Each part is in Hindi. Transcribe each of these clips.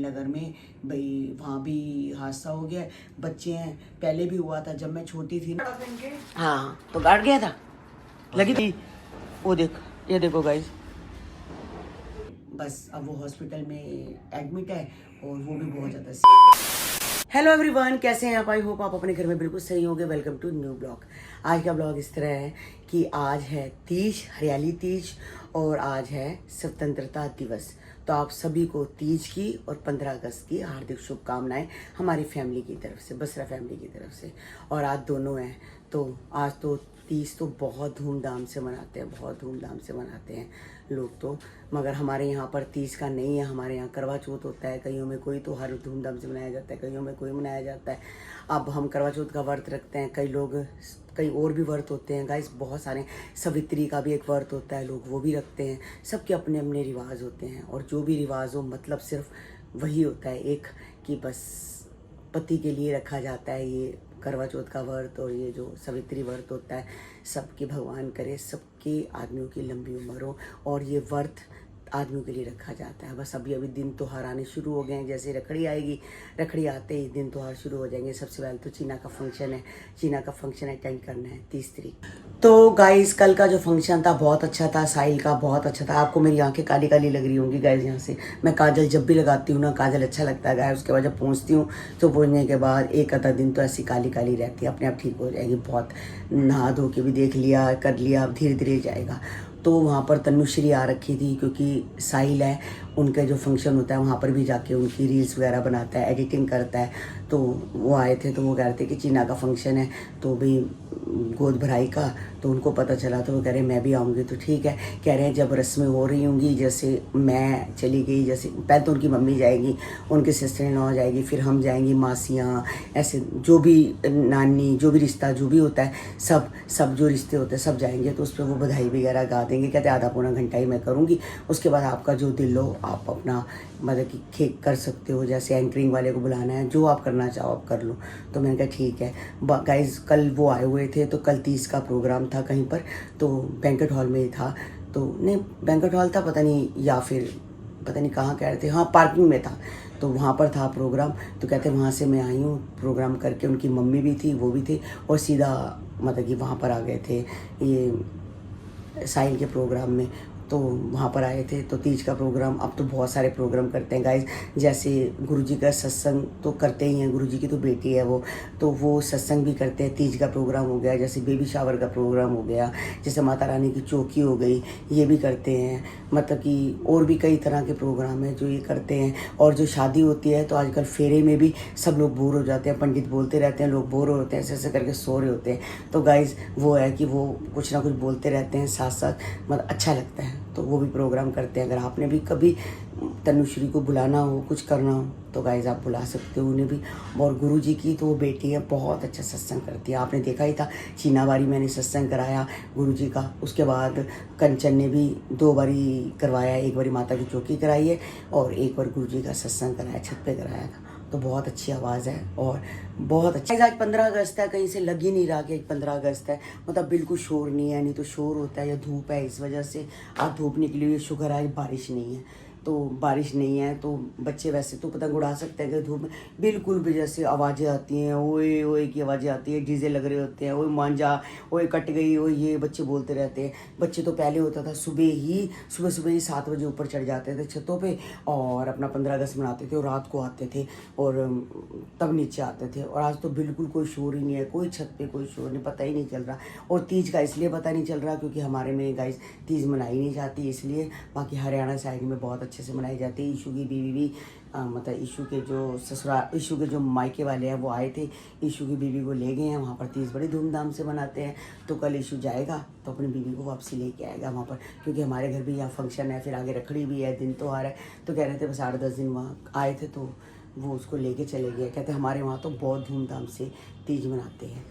नगर में भाई वहाँ भी हादसा हो गया। बच्चे हैं, पहले भी हुआ था जब मैं छोटी थी ना। हाँ तो गाड़ गया था, लगी थी वो। ये देखो गाइस, बस अब वो हॉस्पिटल में एडमिट है और वो भी बहुत ज़्यादा। हेलो एवरीवन, कैसे हैं आप? आई होप आप अपने घर में बिल्कुल सही होंगे। Welcome to new blog. आज का ब्लॉग इस तरह है कि आज है तीज, हरियाली तीज, और आज है स्वतंत्रता दिवस। तो आप सभी को तीज की और 15 अगस्त की हार्दिक शुभकामनाएं हमारी फैमिली की तरफ से, बसरा फैमिली की तरफ से। और आज दोनों हैं, तो आज तो तीज तो बहुत धूमधाम से मनाते हैं, बहुत धूमधाम से मनाते हैं लोग तो। मगर हमारे यहाँ पर तीज का नहीं है, हमारे यहाँ करवा चौथ होता है। कईयों में कोई त्योहार धूमधाम से मनाया जाता है, कईयों में कोई मनाया जाता है। अब हम करवा चौथ का व्रत रखते हैं, कई लोग कई और भी व्रत होते हैं गाइस, बहुत सारे। सावित्री का भी एक व्रत होता है, लोग वो भी रखते हैं। सबके अपने अपने रिवाज होते हैं, और जो भी रिवाज हो मतलब सिर्फ वही होता है एक, कि बस पति के लिए रखा जाता है ये करवा चौथ का व्रत। और ये जो सावित्री व्रत होता है, सबकी भगवान करे सबके आदमियों की लंबी उम्र हो। और ये व्रत आदमियों के लिए रखा जाता है। बस अभी दिन त्योहार आने शुरू हो गए हैं। जैसे रखड़ी आएगी, रखड़ी आते ही दिन त्योहार शुरू हो जाएंगे। सबसे पहले तो चीना का फंक्शन है, चीना का फंक्शन अटेंड करना है 30 तारीख। तो गाइस कल का जो फंक्शन था बहुत अच्छा था, साहिल का बहुत अच्छा था। आपको मेरी आंखें काली काली लग रही होंगी गाइस यहाँ से। मैं काजल जब भी लगाती हूँ ना, काजल अच्छा लगता है गाइस। उसके बाद जब पहुँचती हूँ तो पहुँचने के बाद एक आधा दिन तो ऐसी काली काली रहती है, अपने आप ठीक हो जाएगी। बहुत नहा धो के भी देख लिया, कर लिया, अब धीरे धीरे जाएगा। तो वहाँ पर तनुश्री आ रखी थी, क्योंकि साहिल है, उनका जो फंक्शन होता है वहाँ पर भी जाके उनकी रील्स वगैरह बनाता है, एडिटिंग करता है। तो वो आए थे, तो वो कह रहे थे कि चीना का फंक्शन है तो भी गोद भराई का। तो उनको पता चला तो वो कह रहे हैं मैं भी आऊँगी। तो ठीक है, कह रहे हैं जब रस्में हो रही होंगी, जैसे मैं चली गई, जैसे पहले तो उनकी मम्मी जाएगी, उनकी सिस्टर इन लॉ जाएगी, फिर हम जाएंगी, मासियाँ, ऐसे जो भी नानी, जो भी रिश्ता जो भी होता है, सब जो रिश्ते होते हैं सब जाएंगे। तो उस पर वो बधाई वगैरह गा देंगे। कहते आधा पौना घंटा ही मैं करूँगी, उसके बाद आपका जो दिल हो आप अपना मतलब कि खेक कर सकते हो। जैसे एंकरिंग वाले को बुलाना है, जो आप करना चाहो आप कर लो। तो मैंने कहा ठीक है। गाइज कल वो आए हुए थे, तो कल 30 का प्रोग्राम था कहीं पर, तो बैंक्वेट हॉल में ही था। तो नहीं, बैंक्वेट हॉल था पता नहीं, या फिर पता नहीं कहाँ कह रहे थे, हाँ पार्किंग में था। तो वहाँ पर था प्रोग्राम। तो कहते वहाँ से मैं आई हूँ प्रोग्राम करके। उनकी मम्मी भी थी, वो भी थी, और सीधा मतलब कि वहाँ पर आ गए थे ये साहिल के प्रोग्राम में। तो वहाँ पर आए थे। तो तीज का प्रोग्राम, अब तो बहुत सारे प्रोग्राम करते हैं गाइज। जैसे गुरुजी का सत्संग तो करते ही हैं, गुरुजी की तो बेटी है वो, तो वो सत्संग भी करते हैं। तीज का प्रोग्राम हो गया, जैसे बेबी शावर का प्रोग्राम हो गया, जैसे माता रानी की चौकी हो गई, ये भी करते हैं। मतलब कि और भी कई तरह के प्रोग्राम हैं जो ये करते हैं। और जो शादी होती है तो आजकल फेरे में भी सब लोग बोर हो जाते हैं, पंडित बोलते रहते हैं, लोग बोर होते हैं, ऐसे ऐसे करके सो रहे होते हैं। तो गाइज वो है कि वो कुछ ना कुछ बोलते रहते हैं साथ साथ, मतलब अच्छा लगता है। तो वो भी प्रोग्राम करते हैं। अगर आपने भी कभी तनुश्री को बुलाना हो, कुछ करना हो, तो गाइज आप बुला सकते हो उन्हें भी। और गुरुजी की तो वो बेटी है, बहुत अच्छा सत्संग करती है। आपने देखा ही था, चीनावारी मैंने सत्संग कराया गुरुजी का। उसके बाद कंचन ने भी 2 बारी करवाया, एक बारी माता की चौकी कराई है और एक बार गुरुजी का सत्संग कराया, छत पे कराया था। तो बहुत अच्छी आवाज़ है और बहुत अच्छा। आज 15 अगस्त है, कहीं से लग ही नहीं रहा कि 15 अगस्त है, मतलब बिल्कुल शोर नहीं है। नहीं तो शोर होता है, या धूप है, इस वजह से आज धूप निकली हुई है। शुक्र आज बारिश नहीं है, तो बारिश नहीं है तो बच्चे वैसे तो पतंग उड़ा सकते हैं कि धूप में बिल्कुल भी जैसे आवाज़ें आती हैं, ओए ओए की आवाज़ें आती है, डीजे लग रहे होते हैं, ओए मांझा, ओए कट गई, ओए ये बच्चे बोलते रहते हैं। बच्चे तो पहले होता था सुबह सुबह ही 7 बजे ऊपर चढ़ जाते थे छतों पे और अपना 15 अगस्त मनाते थे, और रात को आते थे और तब नीचे आते थे। और आज तो बिल्कुल कोई शोर ही नहीं है, कोई छत पे कोई शोर नहीं, पता ही नहीं चल रहा। और तीज का इसलिए पता नहीं चल रहा क्योंकि हमारे में गाइस तीज मनाई नहीं जाती, इसलिए। बाकी हरियाणा साइड में बहुत अच्छे से मनाई जाती है। ईशू की बीवी भी मतलब ईशू के जो ससुराल, ईशू के जो मायके वाले हैं वो आए थे, ईशू की बीवी को ले गए हैं वहाँ पर। तीज बड़ी धूमधाम से मनाते हैं। तो कल ईशू जाएगा तो अपनी बीवी को वापसी लेके आएगा वहाँ पर, क्योंकि हमारे घर भी यहाँ फंक्शन है, फिर आगे रखड़ी भी है, दिन त्योहार है। तो कह रहे थे बस 8-10 दिन वहाँ आए थे तो वो उसको लेके चले गए। कहते हमारे वहाँ तो बहुत धूमधाम से तीज मनाते हैं।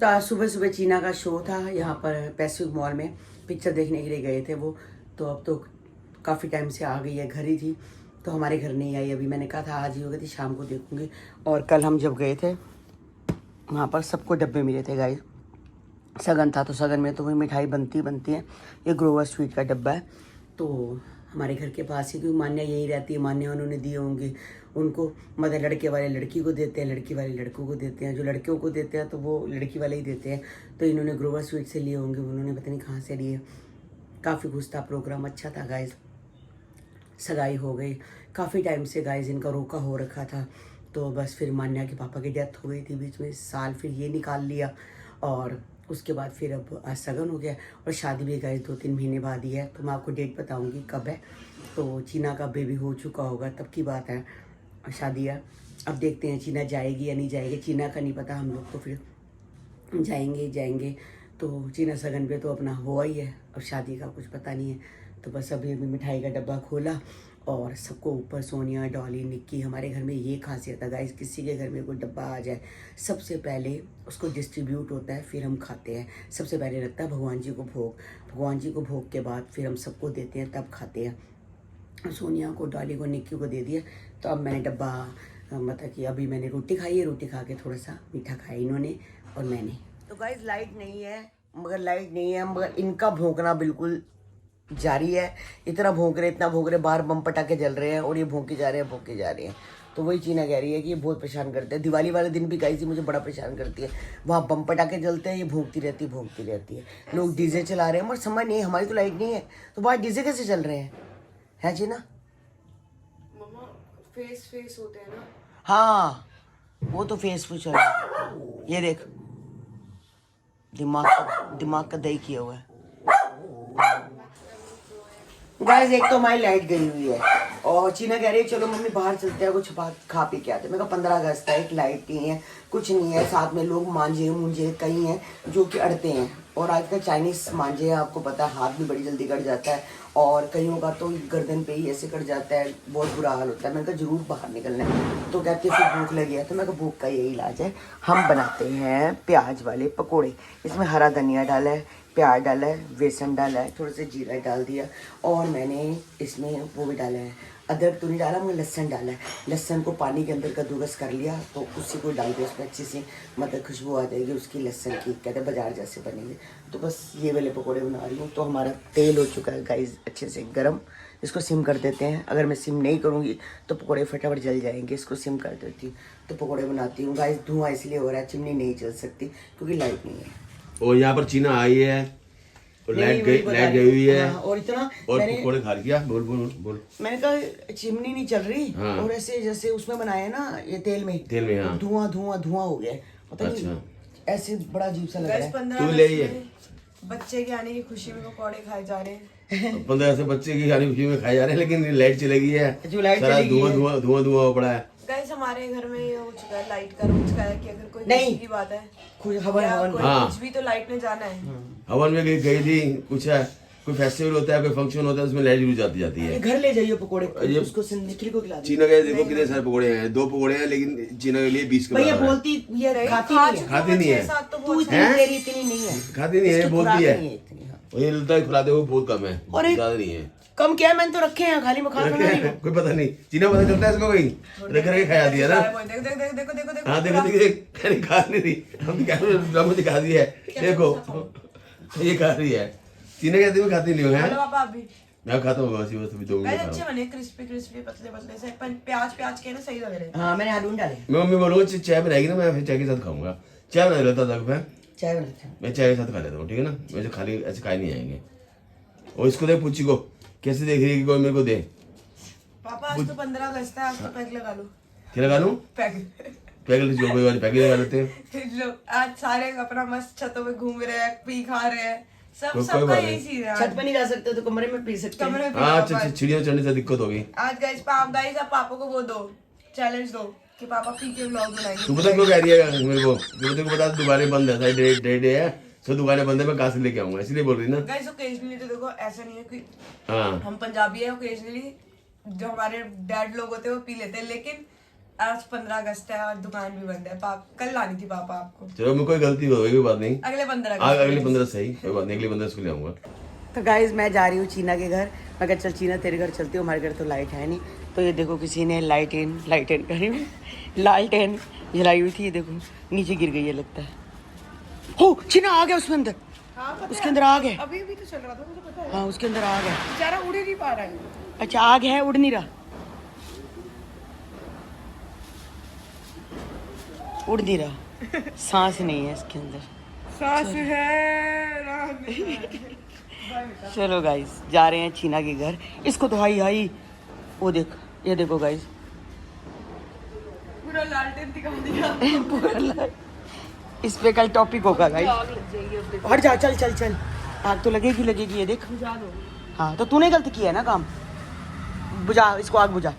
तो आज सुबह सुबह चीना का शो था यहाँ पर पैसिफिक मॉल में, पिक्चर देखने के लिए गए थे वो। तो अब तो काफ़ी टाइम से आ गई है, घर ही थी, तो हमारे घर नहीं आई अभी। मैंने कहा था आज ही हो गई थी, शाम को देखूंगी। और कल हम जब गए थे वहाँ पर सबको डब्बे मिले थे गाइस। सगन था तो सगन में तो वही मिठाई बनती है। ये ग्रोवर स्वीट का डब्बा है। तो हमारे घर के पास ही, क्योंकि मान्या यही रहती है, मान्या उन्होंने दिए होंगे उनको, मतलब लड़के वाले लड़की को देते हैं, लड़की वाले लड़कों को देते हैं, जो लड़कियों को देते हैं तो वो लड़की वाले ही देते हैं। तो इन्होंने ग्रोवर स्वीट से लिए होंगे, उन्होंने पता नहीं कहाँ से लिए। काफ़ी खुश था, प्रोग्राम अच्छा था गाइज, सगाई हो गई। काफ़ी टाइम से गाइज इनका रोका हो रखा था, तो बस फिर मान्या के पापा की डेथ हो गई थी बीच में साल, फिर ये निकाल लिया और उसके बाद फिर अब आज सगन हो गया और शादी भी गाइज 2-3 महीने बाद ही है। तो मैं आपको डेट बताऊंगी कब है। तो चीना का बेबी हो चुका होगा तब की बात है, शादी है। अब देखते हैं चीना जाएगी या नहीं जाएगी, चीना का नहीं पता, हम लोग तो फिर जाएंगे। तो चीना सगन पे तो अपना हुआ ही है, अब शादी का कुछ पता नहीं है। तो बस अभी मिठाई का डब्बा खोला और सबको ऊपर, सोनिया, डॉली, निक्की, हमारे घर में ये खासियत है गाइस, किसी के घर में कोई डब्बा आ जाए सबसे पहले उसको डिस्ट्रीब्यूट होता है, फिर हम खाते हैं। सबसे पहले लगता है भगवान जी को भोग, भगवान जी को भोग के बाद फिर हम सबको देते हैं, तब खाते हैं। सोनिया को, डॉली को, निक्की को दे दिया। तो अब मैंने डब्बा मतलब कि अभी मैंने रोटी खाई है, रोटी खा के थोड़ा सा मीठा खाया इन्होंने और मैंने। तो गाइस लाइट नहीं है मगर इनका भौंकना बिल्कुल जारी है। इतना भौंक रहे, बाहर बम पटाखे जल रहे हैं और ये भौंके जा रहे हैं। तो वही चीना कह रही है कि ये बहुत परेशान करते हैं। दिवाली वाले दिन भी गाइस मुझे बड़ा परेशान करती है, वहाँ बम पटाखे जलते हैं, ये भौंकती रहती है। लोग डीजे चला रहे हैं मगर समझ नहीं है, हमारी तो लाइट नहीं है तो बाहर डीजे कैसे चल रहे हैं चीना? मम्मा फेस होते हैं ना। हाँ वो तो फेस पे चल रहा है, ये देख दिमाग का दही किया हुआ है गाइस। एक तो हमारी लाइट गई हुई है और चीना कह रही है चलो मम्मी बाहर चलते हैं, कुछ खा पी के आते हैं। मैं कहा 15 अगस्त है, एक लाइट नहीं है, कुछ नहीं है, साथ में लोग मांझे मुंझे कई हैं जो कि अड़ते हैं। और आजकल चाइनीज मांझे हैं, आपको पता है, हाथ भी बड़ी जल्दी कट जाता है और कईयों का तो गर्दन पे ही ऐसे कट जाता है, बहुत बुरा हाल होता है। मैंने कहा जरूर बाहर निकलना है, तो कहते हैं फिर भूख लगी है। तो मैं कहा भूख का यही इलाज है, हम बनाते हैं प्याज वाले पकौड़े। इसमें हरा धनिया डाला है, प्याज डाला है, बेसन डाला है, थोड़ा सा जीरा डाल दिया और मैंने इसमें वो भी डाला है, अदरक तो नहीं डाला, मैंने लहसुन डाला है। लहसुन को पानी के अंदर कद्दूकस कर लिया तो उसी को डाल दिया, उसमें अच्छी सी मतलब खुशबू आ जाएगी उसकी, लहसुन की, कहते हैं बाजार जैसे बनेंगे। तो बस ये वाले पकौड़े बना रही हूँ। तो हमारा तेल हो चुका है गाइस अच्छे से गर्म, इसको सिम कर देते हैं। अगर मैं सिम नहीं करूँगी तो पकौड़े फटाफट जल जाएंगे, इसको सिम कर देती हूँ तो पकौड़े बनाती हूँ गाइस। धुआं इसलिए हो रहा है, चिमनी नहीं चल सकती क्योंकि लाइट नहीं है। और यहाँ पर चीना आई है और लाइट गई हुई है। हाँ, और इतना और पकौड़े खा लिया। बोल मैंने कहा चिमनी नहीं चल रही। हाँ। और ऐसे जैसे उसमें बनाया ना ये तेल में हाँ। धुआं हो गया, पता नहीं ऐसे बड़ा अजीब सा लग रहा है। 15 बच्चे के आने की खुशी में पकौड़े खाए जा रहे हैं। 15 से बच्चे की आने की खुशी में खाए जा रहे हैं, लेकिन लाइट चलेगी है, सारा धुआं हो पड़ा है। गाइस हमारे घर में ये हो चुका है, लाइट का हो चुका है कि अगर कोई नहीं की बात है हवन कुछ भी तो लाइट ने जाना है। हवन में गई थी, कुछ है, कोई फेस्टिवल होता है, कोई फंक्शन होता है, उसमें लाइट जरूर जाती है। घर ले जाइए पकोड़े, उसको निखिल को खिला दो। चीना के देखो कितने सारे पकोड़े हैं, 2 पकोड़े हैं, लेकिन चीना के लिए 20 का भैया बोलती ये खाती नहीं है, तो इतनी नहीं है, खाती नहीं है, बोलती है, ये लगता है खिलाते वो बहुत कम है, ज्यादा नहीं है। कम क्या है, मैंने तो रखे हैं, खाली मैं खा कोई पता नहीं, चीना पता चलता है इसको, कहीं रख के खाया दिया ना। देखो हाँ देखो खा नहीं रही, हम क्या दिखा दिया है, देखो ये खा रही है। चीना कहती है खाती नहीं है, मैं खाता हूँ बस 2 मिनट। अच्छे बने, क्रिस्पी पतले से, प्याज के ना सही लग रहे हैं। हाँ मैंने आलू डाले। मैं मम्मी बोलूँगा चाय बनाएगी ना, मैं फिर चाय के साथ खाऊंगा। चाय बना लेता था मैं चाय के साथ खा लेता हूँ, ठीक है ना, मुझे खाली ऐसे खाए नहीं आएंगे। और इसको देख, पूछी को कैसे देख रही है, कोई मेरे को दे। पापा आज तो 15 अगस्त है, आज तो पैक लगा लो। क्या लगा लूँ? पैक जो कोई वाली पैक लगा लेते हैं। आज सारे अपना मस्त छतों पे घूम रहे हैं, पी खा रहे हैं, सबका यही चीज है। छत पे नहीं जा सकते तो कमरे में पी सकते हैं। हाँ चिड़िया चढ़ने से दिक्कत होगी। आज गाइस आप पापा को वो दो, चैलेंज दो कि पापा पी के व्लॉग बनाएंगे। तू पता क्यों कह रही है मेरे को? तेरे को बता, दुकानें बंद है, डे है, सब दुकानें बंद है, मैं कहाँ से लेके आऊंगा, इसलिए बोल रही ना। गाइस ओकेजनली तो देखो ऐसा नहीं है कि हाँ हम पंजाबी है, ओकेजनली जो हमारे डैड लोग होते हैं वो पी लेते हैं, लेकिन आज 15 अगस्त है और दुकान भी बंद है। कल लानी थी पापा आपको। चलो मैं कोई गलती हो गई, कोई बात नहीं, अगले 15 सही, कोई बात नहीं, अगले 15 को ले आऊंगा। तो गाइज मैं जा रही हूँ चीना के घर। मैं कहा चल चीना तेरे घर चलती हूँ, हमारे घर तो लाइट है नहीं। तो ये देखो किसी ने लालटेन जलाई हुई थी, ये देखो नीचे गिर गई है लगता है। हो चीना आ गया उसमें अंदर, उसके अंदर आ गया, अभी तो चल रहा था, मुझे पता है। हाँ उसके अंदर आ गया, बेचारा उड़ ही नहीं पा रहा है। अच्छा आग है, उड़ नहीं रहा, उड़ नहीं रहा, सांस नहीं है इसके अंदर। सांस है राह में। चलो गाइस जा रहे हैं चीना के घर। इसको तो हाई हाई, वो देख, ये देखो गाइस पूरा लालटेन दिखा दिया। पूरा इस पे कल टॉपिक होगा गाइस। हट जा, चल चल चल, आग तो लगेगी लगेगी, ये देख। बुझा दो। हाँ तो तूने गलत किया है ना काम, बुझा इसको, आग बुझा।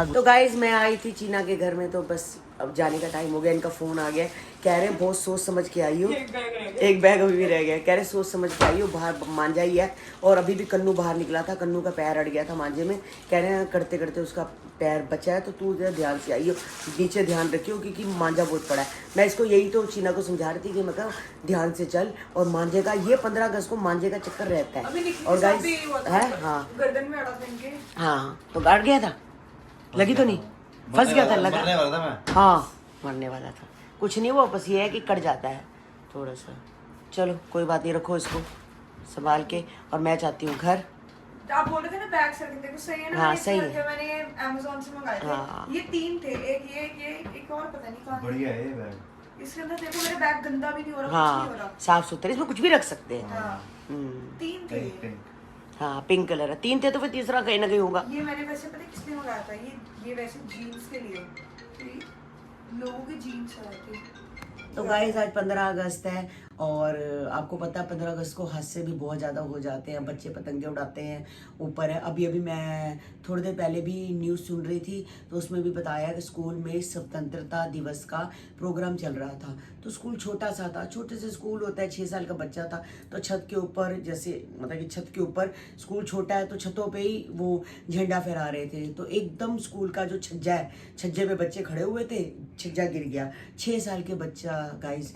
तो गाइज मैं आई थी चीना के घर में, तो बस अब जाने का टाइम हो गया। इनका फोन आ गया, कह रहे हैं बहुत सोच समझ के आई हो। एक बैग अभी भी रह गया, कह रहे सोच समझ के आई हो, बाहर मांझा ही है। और अभी भी कन्नू बाहर निकला था, कन्नू का पैर अड़ गया था मांझे में, कह रहे हैं करते करते उसका पैर बचा है, तो तू जरा ध्यान से आई हो, नीचे ध्यान रखियो क्योंकि मांझा बहुत पड़ा है। मैं इसको यही तो चीना को समझा रही थी कि मैं कहा ध्यान से चल, और मांझे का ये 15 अगस्त को मांझे का चक्कर रहता है। और गाइस है, हाँ गर्दन में अड़ा था इनके। हाँ, तो गाड़ गया था, लगी तो नहीं, फंस गया था, लगा मरने वाला था मैं। हाँ मरने वाला था, कुछ नहीं, वो बस ये है कि कट जाता है थोड़ा सा। चलो कोई बात नहीं, रखो इसको संभाल के, और मैं चाहती हूँ घर। आप बोल रहे थे ना बैग सर्विंग, देखो सही है ना। हाँ, मैंने सही इसलिए है। मैंने अमेज़न से मंगाए थे। हाँ। ये 3 थे, एक ये एक और पता नहीं कहाँ। बढ़िया है ये बैग। इसके अंदर देखो मेरा बैग गंदा भी नहीं हो रहा, कुछ नहीं हो हाँ रहा। साफ सुथरा, इसमें कुछ भी रख सकते हैं। हाँ। हम्म, 3 थे। हाँ पिंक कलर है, 3 थे तो फिर तीसरा कहीं ना कहीं होगा। ये मैंने वैसे पता है किस लिए मंगाया था, ये वैसे जीन्स के लिए, ये लोगों के जीन्स आए थे। तो गाइस आज 15 अगस्त है, और आपको पता है 15 अगस्त को हादसे भी बहुत ज़्यादा हो जाते हैं, बच्चे पतंगे उड़ाते हैं ऊपर है। अभी अभी मैं थोड़ी देर पहले भी न्यूज़ सुन रही थी, तो उसमें भी बताया कि स्कूल में स्वतंत्रता दिवस का प्रोग्राम चल रहा था। तो स्कूल छोटा सा था, छोटे से स्कूल होता है, 6 साल का बच्चा था, तो छत के ऊपर, जैसे मतलब कि छत के ऊपर, स्कूल छोटा है तो छतों पे ही वो झंडा फहरा रहे थे। तो एकदम स्कूल का जो छज्जा है, छज्जे पे बच्चे खड़े हुए थे, छज्जा गिर गया। 6 साल के बच्चा गाइस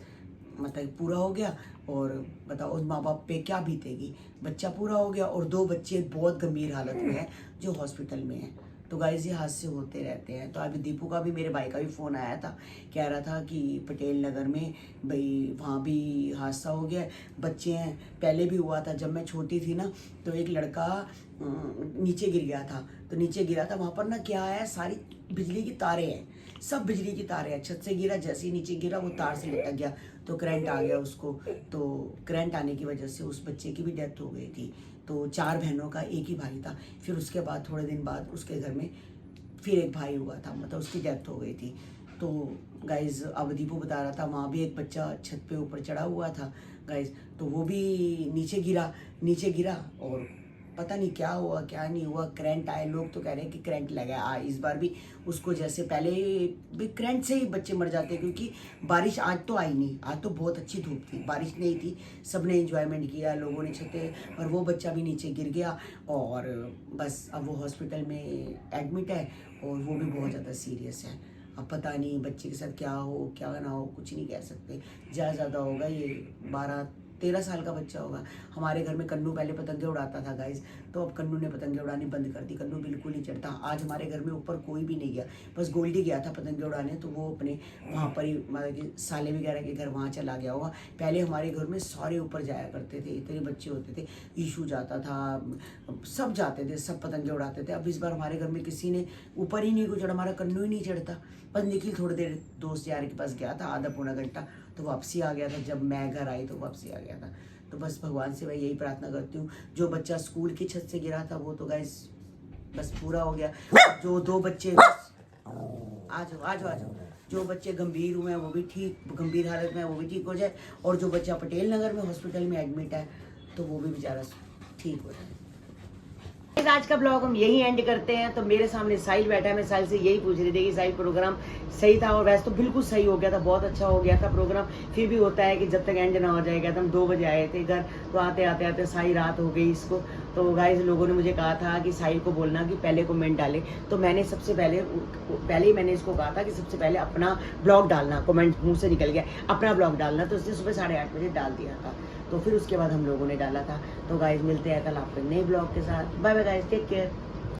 मतलब पूरा हो गया, और बताओ उस माँ बाप पे क्या बीतेगी। बच्चा पूरा हो गया और 2 बच्चे बहुत गंभीर हालत में हैं जो हॉस्पिटल में हैं। तो गाइस ये हादसे होते रहते हैं। तो अभी दीपू का भी, मेरे भाई का भी फ़ोन आया था, कह रहा था कि पटेल नगर में भाई वहाँ भी हादसा हो गया, बच्चे हैं। पहले भी हुआ था जब मैं छोटी थी ना, तो एक लड़का नीचे गिर गया था। तो नीचे गिरा था, वहाँ पर ना क्या है, सारी बिजली की तारें हैं, सब बिजली की तारें हैं। छत से गिरा, जैसे ही नीचे गिरा वो तार से लटक गया, तो करंट आ गया उसको। तो करंट आने की वजह से उस बच्चे की भी डेथ हो गई थी। तो 4 बहनों का एक ही भाई था। फिर उसके बाद थोड़े दिन बाद उसके घर में फिर एक भाई हुआ था, मतलब उसकी डेथ हो गई थी। तो गाइज अब दीपू बता रहा था, वहाँ भी एक बच्चा छत पे ऊपर चढ़ा हुआ था गाइज, तो वो भी नीचे गिरा और पता नहीं क्या हुआ क्या नहीं हुआ, करंट आए। लोग तो कह रहे हैं कि करंट लगा इस बार भी उसको, जैसे पहले भी करंट से ही बच्चे मर जाते हैं, क्योंकि बारिश आज तो आई नहीं, आज तो बहुत अच्छी धूप थी, बारिश नहीं थी, सबने एंजॉयमेंट किया, लोगों ने छते, और वो बच्चा भी नीचे गिर गया। और बस अब वो हॉस्पिटल में एडमिट है, और वो भी बहुत ज़्यादा सीरियस है। अब पता नहीं बच्चे के साथ क्या हो क्या ना हो, कुछ नहीं कह सकते। ज़्यादा होगा, ये 12-13 साल का बच्चा होगा। हमारे घर में कन्नू पहले पतंगे उड़ाता था गाइज, तो अब कन्नू ने पतंगे उड़ानी बंद कर दी, कन्नू बिल्कुल नहीं चढ़ता। आज हमारे घर में ऊपर कोई भी नहीं गया, बस गोल्डी गया था पतंगे उड़ाने, तो वो अपने वहाँ पर ही मतलब कि साले वगैरह के घर वहाँ चला गया होगा। पहले हमारे घर में सारे ऊपर जाया करते थे, इतने बच्चे होते थे, ईशू जाता था, सब जाते थे, सब पतंगे उड़ाते थे। अब इस बार हमारे घर में किसी ने ऊपर ही नहीं को चढ़ा, हमारा कन्नू ही नहीं चढ़ता। बस निखिल थोड़ी देर दोस्त यार के पास गया था, आधा पौना घंटा, तो वापसी आ गया था। जब मैं घर आई तो वापसी आ गया था। तो बस भगवान से मैं यही प्रार्थना करती हूँ, जो बच्चा स्कूल की छत से गिरा था वो तो गाइस बस पूरा हो गया। जो 2 बच्चे आ जाओ, जो बच्चे गंभीर हुए हैं वो भी ठीक, गंभीर हालत में है वो भी ठीक हो जाए, और जो बच्चा पटेल नगर में हॉस्पिटल में एडमिट है तो वो भी बेचारा ठीक हो जाए। आज का ब्लॉग हम यही एंड करते हैं। तो मेरे सामने साहिल बैठा है, मैं साहिल से यही पूछ रही थी कि साहिल प्रोग्राम सही था, और वैसे तो बिल्कुल सही हो गया था, बहुत अच्छा हो गया था प्रोग्राम। फिर भी होता है कि जब तक एंड ना हो जाएगा, तो हम 2 बजे आए थे घर, तो आते आते सारी रात हो गई इसको। तो गाइस लोगों ने मुझे कहा था कि साहिल को बोलना कि पहले कमेंट डाले, तो मैंने सबसे पहले ही मैंने इसको कहा था कि सबसे पहले अपना ब्लॉग डालना, कमेंट मुँह से निकल गया अपना ब्लॉग डालना, तो उसने सुबह 8:30 बजे डाल दिया था। तो फिर उसके बाद हम लोगों ने डाला था। तो गाइस मिलते हैं कल आपके नए ब्लॉग के साथ। Bye bye guys, take care.